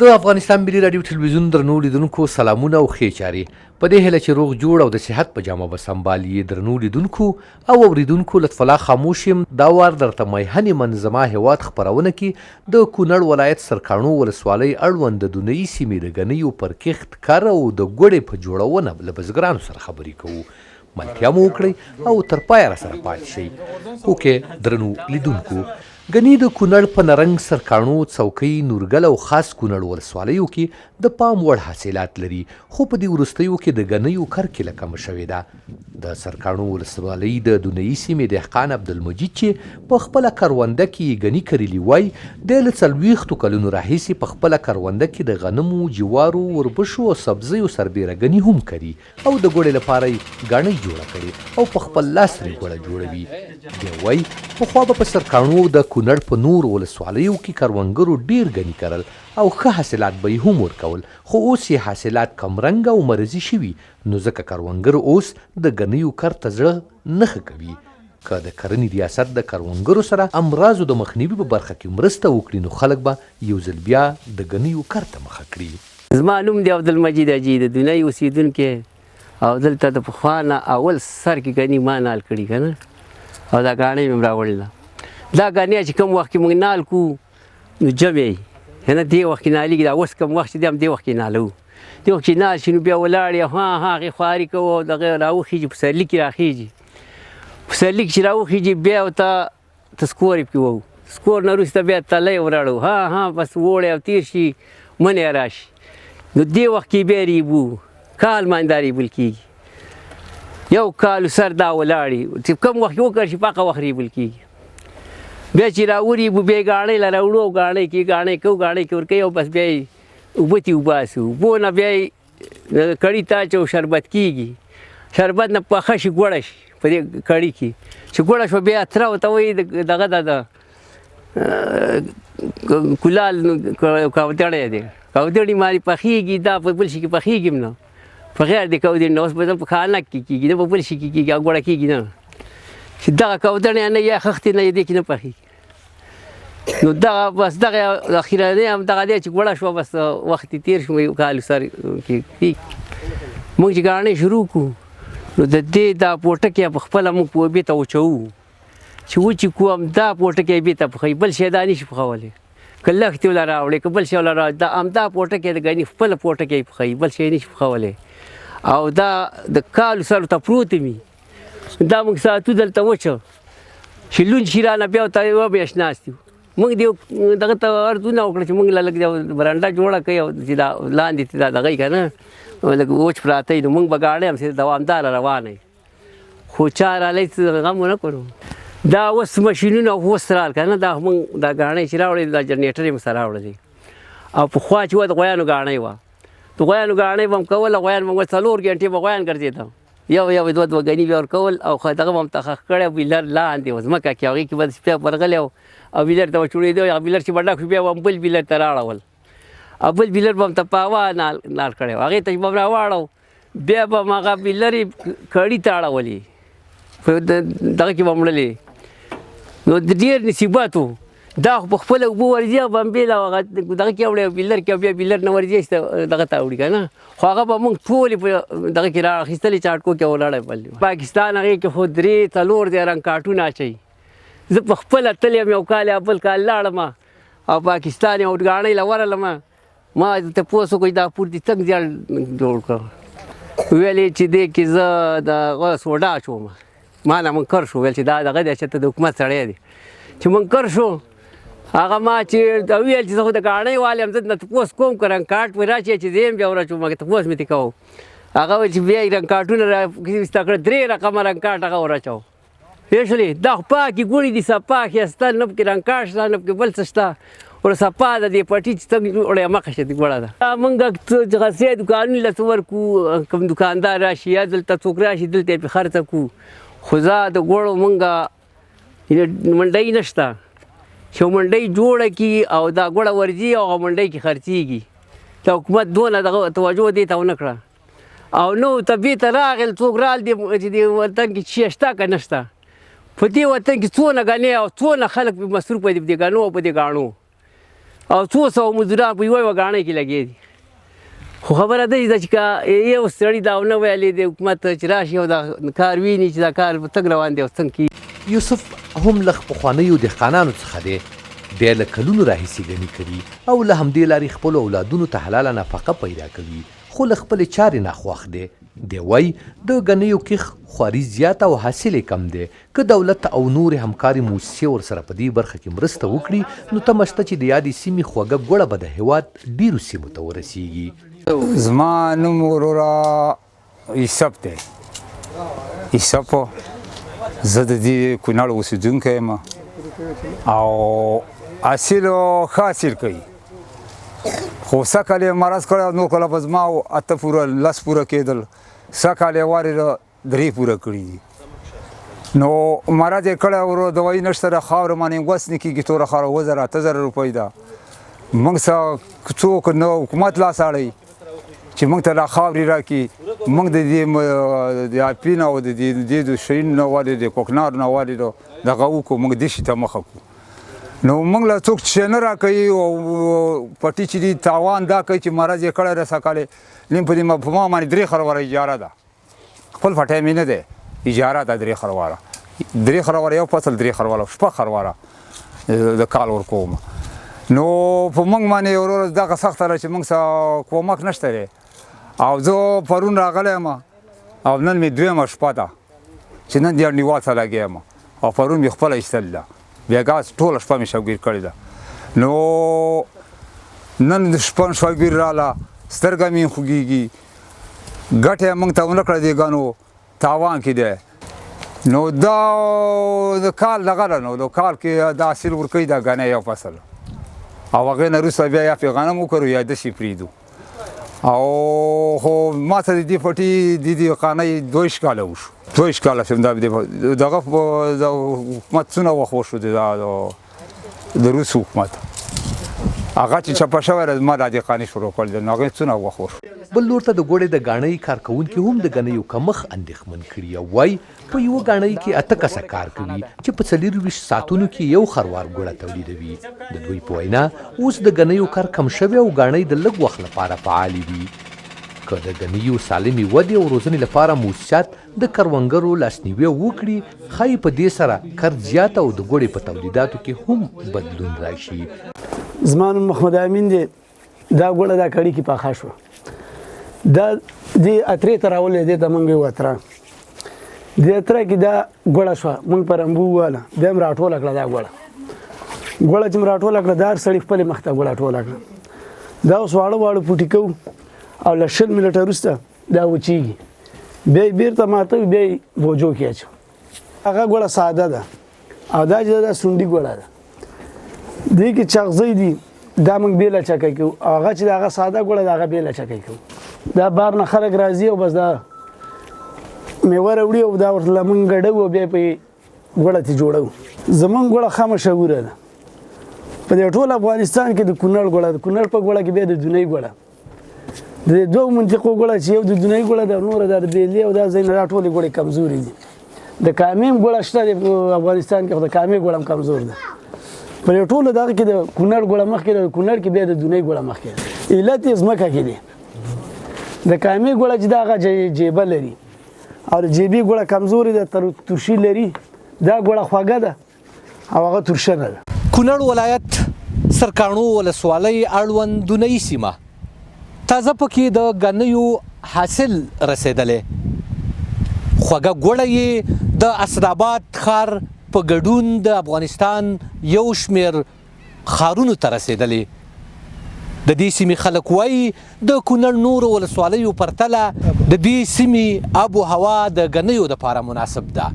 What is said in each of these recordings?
د افغانستان ملي راډیو ټلویزیون درنو لیدونکو سلامونه او ښې چارې په دې هیله چې روغ جوړ او د صحت په جامه به سمبالي. درنو لیدونکو او اوریدونکو لطف الله خاموش یم. دا وار درته میهنې منظمه هیواد خپرونه کې د کونړ ولایت سرکاڼو ولسوالۍ اړوند د دونۍ سیمې د ګنیو پر کښت کار او د ګوړې په جوړونه له بزګرانو سره خبرې کوو. ملتیا مو وکړئ او تر پایه راسره پاتې شئ. اوکې درنو لیدونکو، ګنی د کونړ په نرنګ سرکاڼو څوکۍ نورګل او خاص کونړ ولسوالیو کې د پام وړ حاصلات لري، خو په دې وروستیو کې د ګنیو کرکیله کمه شوې ده. د سرکاڼو ولسوالۍ د دونۍ سیمې دهقان عبدالمجید چې په خپله کرونده کې ګني کرلي وای، د له 40 کلونو راهیسې په خپله کرونده کې د غنمو، جوارو، وربشو او سبزیو سربیره ګني هم کري او د ګوړې لپاره یې ګاڼۍ جوړه کړې او په خپل لاس ترې ګوړه جوړوي. دی وای پخوا به په سرکاڼو د کونړ په نور ولسوالیو کې کروندګرو ډیر ګني کرل او ښه حاصلات به یې هم ورکول، خو اوس یې حاصلات کمرنګه او مرضي شوي، نو ځکه کروندګر اوس د ګنیو کر ته زړه نه ښه کوي. که د کرنې ریاست د کروندګرو سره امراضو د مخنیوي په برخه کې مرسته وکړي، نو خلک به یو ځل بیا د ګنیو کر ته مخه کړي. زما نوم دی عبدالمجید حاجي، د دونۍ اوسېدونکی او دلته د پخوا نه اول سر کې ګني ما نال کړي که نه، او دا ګاڼۍ مې راوړله. دا ګاڼې چې کوم وخت کې موږ نال کړو نو جمع یې نه دې وخت کې نالېږي، دا اوس کوم وخت چې دی هم دې وخت کې نالو. دې وخت چې نال شي نو بیا ولاړ یې هغې خواري کوو او دغه راوخېږي، په پسرلي کې راخېږي. پسرلي کې چې راوخېږي بیا ورته تسکور یې پکې وو، سکور نه وروسته بیا تله یې وراړو، بس اوړی او تېر شي منی راشي، نو دې وخت کې بیا ریبو، کال ماندار ریبل کېږي. یو کال سر دا ولاړې چې کوم وخت وکړ شي په هغه وخت ریبل کېږي. بیا چې راوریبو بیا یې ګاڼۍ له راوړو او ګاڼۍ کې ګاڼۍ کوو، ګاڼۍ کې ورکوي او بس بیا یې اوبه ترې وباسو. اوبو نه بیا یې کړي ته اچوو، شربت کېږي. شربت نه پخه شي ګوړه شي په دې کړي کې، چې ګوړه شوه بیا اتره ورته وایي دغه د کولال کوتړی دی، کوتړي ماري پخېږي، دا په بل شي کې پخېږي هم نه، په غیر د کوتړي نه اوس په خانک کې کېږي، نه په بل شي کې کېږي او ګوړه کېږي نه، چې دغه کوتړی نه یا خښتې نه یې دې کې نه پخېږي. نو دغه بس دغه اخرنی هم دغه دی چې ګوړه شوه، بس وخت یې تېر شو، یو کال سر کې کېږي. موږ چې ګاڼۍ شروع کړو نو د دې دا پوټکی په خپله موږ په اوبې ته وچوو، چې وچې کړو همدا پوټکی اوبې ته پخوي، بل شی دا نشي پخولی. که لښتې وله راوړې که بل شی وله راوړې، دا همدا پوټکی د ګني خپله پوټکی پخوي، بل شی نشي پخولی. او دا د کالو سر ته پروت وي، دا موږ ساتو دلته وچه، چې لونج شي رانه بیا ورته یوه میاشت ناست یو. موږ دې دغه ته عرضونه وکړه چې موږ له لږ برنډه جوړه کړئ او چې دا لاندې دا دغه یې که نه لږ وچ پراته وي، نو موږ به ګاڼۍ همسې دوامداره روانه وي. خو چا رالی څه غم ونه کړو. دا اوس مشینونه اوس رال که نه، دا موږ دا ګاڼۍ چې راوړې دا جنریټر یې ورسره راوړلی. او پخوا چې وه د غویانو ګاڼۍ وه، د غویانو ګاڼۍ به هم کوله، غویان به 4 ګنټې به غویان ګرځېده، یو دوه ګني به ورکول او دغه به هم ته ښخ کړی بیلر لاندې و ځمکه کې، هغې کې به سپی ورغلی او بیلر ته به چوړېده، هغه بیلر چې به ډک شو بیا به هم بل بیلر ته راړول، او بل بیلر به هم ته په هوا نال کړی و، هغې ته چې به هم راواړو بیا به هم هغه بیلر یې کړي ته اړولې، په دغه کې به هم وړلې. نو ډېر نصیبت و. دا خو په خپله اوبه ورځي او بمبېل او هغه دغه کې اوړی او بیلر کې، بیا بیلر نه ورځي دغه ته اوړي که نه، خو هغه به موږ ټولې په دغه کې رااخیستلې چاټکو کې ولاړی. بل پاکستان هغې کې خو 3-4 دی رنګ کارټونه اچوي. زه په خپله تللی یم، یو کال یا بل کال لاړم او پاکستان یې ګاڼۍ له ورغلم، ما تپوس وکړو چې دا پورتې څنګه زیړ جوړ کړ، ویل یې چې دې کې زه دغه سوډا اچوم. ما نه منکر شو، ویل چې دا دغه دی چې ته د حکومت سړی دی. چې منکر شو هغه ما چې ویل چې زه خو د ګاڼۍ والا یم، زه نه تپوس کوم که رنګ کارټ مې راشي چې زه یم بیا ور اچوم، تپوس مې ترې کوم. هغه ویل چې بیا یې رنګ کارټونه راایسته کړه، 3 رقمه رنګ کارټ هغه ور اچوه. پوه شولې؟ دا خو پاکې ګوړې دي، صفا ښایسته، نه پکې رنګ کارټ شته نه پکې بل څه شته، ور صفا ده. دې پټي چې څنګه وړی مخه شه دې ګوړه ده. موږ غسې دوکانونه له څه ورکړو، کوم دوکاندار راشي یا دلته څوک راشي دلته یې پرې خرڅه کړو. خو زه د ګوړو موږ منډۍ نشته چې منډۍ جوړه کړي او دا ګوړه ورځي او هغه منډۍ کې خرڅېږي. د حکومت دونه دغه توجه دې ته ونه کړه. او نو ته بېرته راغل څوک رال دې چې دې وطن کې شی شته که نه شته. په دې وطن کې څونه ګنې او څونه خلک مصروفه دي په دې ګنو او په دې ګاڼو. او 200 مزدوران په یوه غاڼه کې لګي دي خو خبره ده چې یو سړی دا ونه ویلې د حکومت چې راشي او دا کار ویني چې دا کار په تګ روان دی او څنګه کېږي. یوسف هم له پخوانیو دهقانانو څخه دی. دی له کلونو راهیسې ګني کوي او له همدې لارې خپلو اولادونو ته حلاله نفقه پیدا کوي، خو له خپلې چارې ناخوښ دی. دی وایي د ګنیو کیخ خواري زیات او حاصل یې کم دی. که دولت او نورې همکاري موسسې ورسره په دې برخه کې مرسته وکړي نو تمه شته چې د یادې سیمې خوږه ګوړه به د هېواد ډېرو سیمو ته ورسیږي. زما نوم وروره یوسف دی. یوسف زه د دې کونړ اوسېدونکی یم او حاصل ښه حاصل کوي، خو سږ کال یې مرض کړی، نور کله به زما 8 پوره 10 پوره کېدل، سږ کال یې وارې 3 پوره کړي دي. نو مرض یې کړی ورو دوایي نشته، د خاوره باندې غوڅ نه کېږي، توره خاوره 8,000 روپۍ ده. موږ څه څوک نه حکومت لاس اړوي چې موږ ته دا خاورې راکړي، موږ د دې اپین او د دې شین نه والې د کوکنار نه والې دغه وکړو، موږ دې شي ته مخه کړو. نو موږ له څوک چې نه راکوي او پټي چې دي تاوان دا کوي چې مرض یې کړی رسه کالې نیم په ما باندې 3 خرواره اجاره ده، خپل پټی مې نه دی، اجاره ده 3 خرواره. 3 خرواره یو فصل، 3 خرواره 6 خرواره د کال ورکوم. نو په موږ باندې ورور دغه سخته ده چې موږ څه کومک نشته دی. او زه پرون راغلی یم او نن مې 2مه شپه ده چې نن د انډیوال سره لګیا یم او پرون مې خپله ایستل ده، بیا ګاز ټوله شپه مې شوګیر کړې ده. نو نن د شپه شوګیر راله، سترګه مې خوږېږي، ګټه یې موږ ته ونه کړه، دې ګنو تاوان کې دی. نو دا د کال دغه ده، نو د کال کې دا حاصل ورکوي دا ګنی یو فصل، او هغې نه وروسته بیا یا پې غنم وکړو یا داسې پرېږدو. او خو ما ته د دې پټي د دې قانۍ 2 کاله وشو، 2 کاله شم. دغه د حکومت څونه وخت وشو د روس حکومت هغه چې چپه شوی ده، ما دا دې قانۍ شروع کړل، نو هغې څونه وخت وشو. بل لور ته د ګوړې د ګاڼۍ کارکوونکي هم د ګنیو کمښت اندېښمن کړي او وایي په یوه ګاڼۍ کې 8 کسه کار کوي چې په 24 ساعتونو کې یو خروار ګوړه تولیدوي. د دوی په وینا اوس د ګنیو کار کم شوی او ګاڼۍ د لږ وخت لپاره فعالې دي. که د ګنیو سالمې ودې او روزنې لپاره موسسات د کروندګرو لاسنیوی وکړي، ښایي په دې سره کار زیات او د ګوړې په تولیداتو کې هم بدلون راشي. زما نوم محمد امین دی. دا ګوړه دا کړي کې پاخه شوه، دا دې اترې ته راولې دې ته موږ یو اتره دې اتره کې دا ګوړه شوه، موږ په رمبو وواله، بیا م راټوله کړه دا ګوړه چې م راټوله کړه، دا هر سړي خپلې مخ ته ګوړه ټوله کړه. دا اوس واړه واړه پوټي کوو او له 20 منټه وروسته دا وچېږي، بیا یې بېرته ماتوي، بیا یې بوجو کې اچوو. هغه ګوړه ساده ده او دا چې دا سونډي ګوړه ده، دې کې چغزۍ دي، دا موږ بېله چکی کوو. هغه چې د هغه ساده ګوړه ده هغه بېله چکی کوو. دا بار نه خلک راځي او بس دا میوه راوړي او دا ورته له موږ ګډوو او بیا پې ګوړه ترې جوړوو. زموږ ګوړه ښه مشهوره ده په دې ټول افغانستان کې. د کونړ ګوړه، د کونړ په ګوړه کې بیا د دونۍ ګوړه، د 2 منطقو ګوړه چې یو د دونۍ ګوړه ده، نوره دا د بیلې او دا ځای نه دا ټولې ګوړې کمزورې دي. د کامې ګوړه شته دی په افغانستان کې، خو د کامې ګوړه هم کمزور ده. په دې ټولو دغه کې د کونړ ګوړه مخکې ده، د کونړ کې بیا د دونۍ ګوړه مخکې ده. علت یې ځمکه کې دی. د کامې ګوړه چې دا هغه جیبه لري او د جیبي ګوړه کمزورې ده، ترشي لري. دا ګوړه خوږه ده او هغه ترشنه ده. کونړ ولایت سرکاڼو ولسوالۍ اړوند دونۍ سیمه تازه پکې د ګنیو حاصل رسېدلی. خوږه ګوړه یې د اسداباد ښار په ګډون د افغانستان یو شمېر ښارونو ته رسېدلی. د دې سیمې خلک وایي د کونړ نورو ولسوالیو پرتله د دې سیمې آب و هوا د ګنیو دپاره مناسب ده.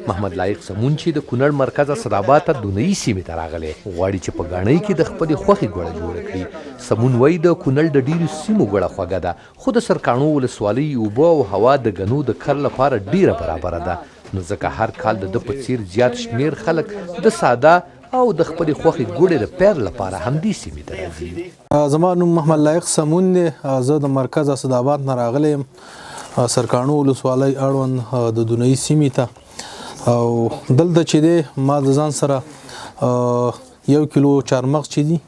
محمد لایق سمون چې د کونړ مرکز اسداباد ته دونۍ سیمې ته راغلی، غواړي چې په ګاڼۍ کې د خپلې خوښې ګوړه جوړه کړي. سمون وایي د کونړ د ډېرو سیمو ګوړه خوږه ده، خو د سرکاڼو ولسوالۍ اوبه او هوا د ګنو د کر لپاره ډېره برابره ده، نو ځکه هر کال د ده په څېر زیات شمېر خلک د ساده او د خپلې خوښې ګوړې د پیر لپاره همدې سیمې ته راځي. زما نوم محمد لایق سمون دی. زه د مرکز اسداباد نه راغلی یم سرکاڼو ولسوالۍ اړوند د دونۍ سیمې ته، او دلته چې دی ما د ځان سره 1 کیلو چارمغز چې دي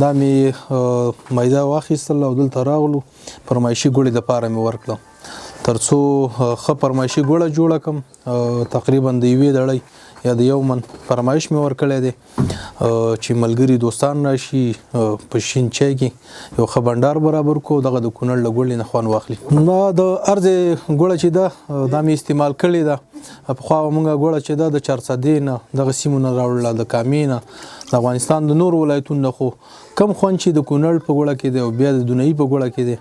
دا مې میده واخیستل او دلته راغلو فرمایشي ګوړې دپاره مې ورکړه تر څو ښه فرمایشي ګوړه جوړه کړم تقریبا د 1 دړۍ یا د 1 من فرمایش مې ورکړی دی چې ملګري دوستان راشي په شین چای کې یو ښه بنډار برابر کړو دغه د کونړ له ګوړې نه خوند واخلي. دا د ارزې ګوړه چې ده دا مې استعمال کړې ده پخوا مونږ ګوړه چې ده د چارسدې نه دغه سیمو نه راوړله د کامې نه د افغانستان د نور ولایتونو نه خو کم خوند چې د کونړ په ګوړه کې دی او بیا د دونایي په ګوړه کې دی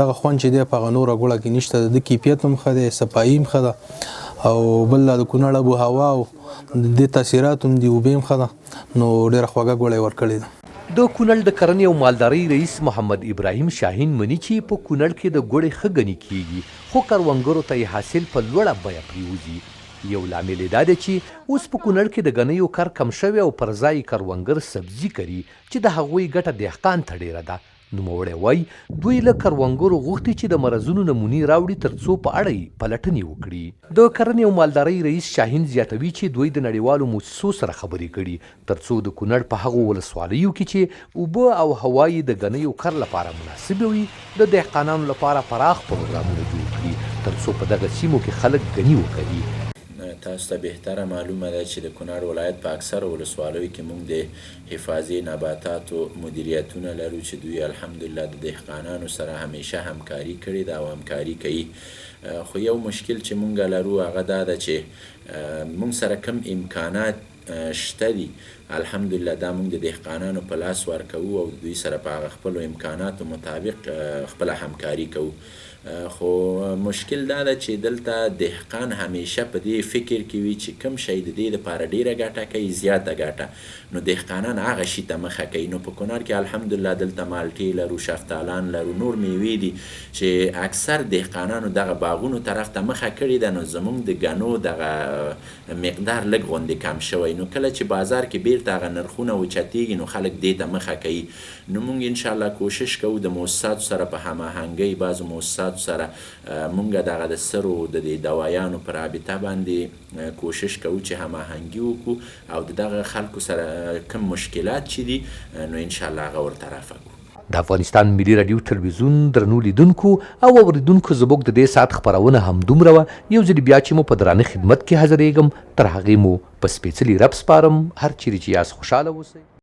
دغه خوند چې دی په هغه نوره ګوړه کې نشته د کیفیت هم ښه دی صفایي هم ښه ده او بل د کونړ ابو هوا او د تاثیرات هم دي اوبه هم ښه ده نو ډېره خوږه ګوړه یې ورکړې ده. د کونړ د کرنې او مالدارۍ رئیس محمد ابراهیم شاهین مني چې په کونړ کې د ګوړې ښه ګني کیږي خو کروندګرو ته یې حاصل په لوړه بیه پریوځي. یو لامل یې دا دی چې اوس په کونړ کې د ګنیو کار کم شوی او پر ځای کروندګر سبزي کري چې د هغوی ګټه دهقان ته ډېره ده. نوموړی وایي دوی له کروندګرو غوښتي چې د مرضونو نمونې راوړي تر څو په اړه یې پلټنې وکړي. د کرنې او مالدارۍ رئیس شاهین زیاتوي چې دوی د نړیوالو موسسو سره خبرې کړي تر څو د کونړ په هغو ولسوالیو کې چې اوبه او هوا یې د ګنیو کر لپاره مناسب وي د دهقانانو لپاره پراخ پروګرامونه جوړ کړي تر څو په دغه سیمو کې خلک ګني وکړي. تاسو ته بهتره معلومه ده چې د کونړ ولایت په اکثره ولسوالیو کې موږ د حفاظي نباتاتو مدیریتونه لرو چې دوی الحمدلله د دهقانانو سره همیشه همکاري کړې ده او همکاري کوي. خو یو مشکل چې موږ لرو هغه دا ده چې موږ سره کم امکانات شته دي الحمدلله دا موږ د دهقانانو په لاس ورکوو او دوی سره په هغه خپلو امکاناتو مطابق خپله همکاري کوو. خو مشکل دا ده چې دلته دهقان همیشه په دې فکر کې وي چې کم شی د دې دپاره ډیره ګټه کوي زیاته ګټه نو دهقانان هغه شي ته مخه کوي. نو په کونړ کې الحمدلله دلته مالټې لرو شفتالان لرو نور میوې دي چې اکثر دهقانانو دغه باغونو طرف ته مخه کړې ده نو زموږ د ګنو دغه مقدار لږ غوندې کم شوی نو کله چې بازار کې بیرته هغه نرخونه اوچتېږي نو خلک دې ته مخه کوي. نو موږ انشاءالله کوشش کوو د مؤسساتو سره په هماهنګۍ بعضو مؤسساتو سره مونږ دغه د سرو د دوایانو په رابطه باندې کوشش کوو چې هماهنګي وکړو او دغه خلکو سره کم مشکلات چې دي نو انشاءالله هغه ورته رفع کړو. د افغانستان ملي راډیو تلویزیون درنو لیدونکو او اوریدونکو زموږ د دې ساعت خپرونه همدومره وه. یو ځل بیا چې مو په درانه خدمت کې حاضرېږم تر هغې مو په سپېڅلي رب سپارم. هر چیرې چې یاست خوشحاله اوسئ.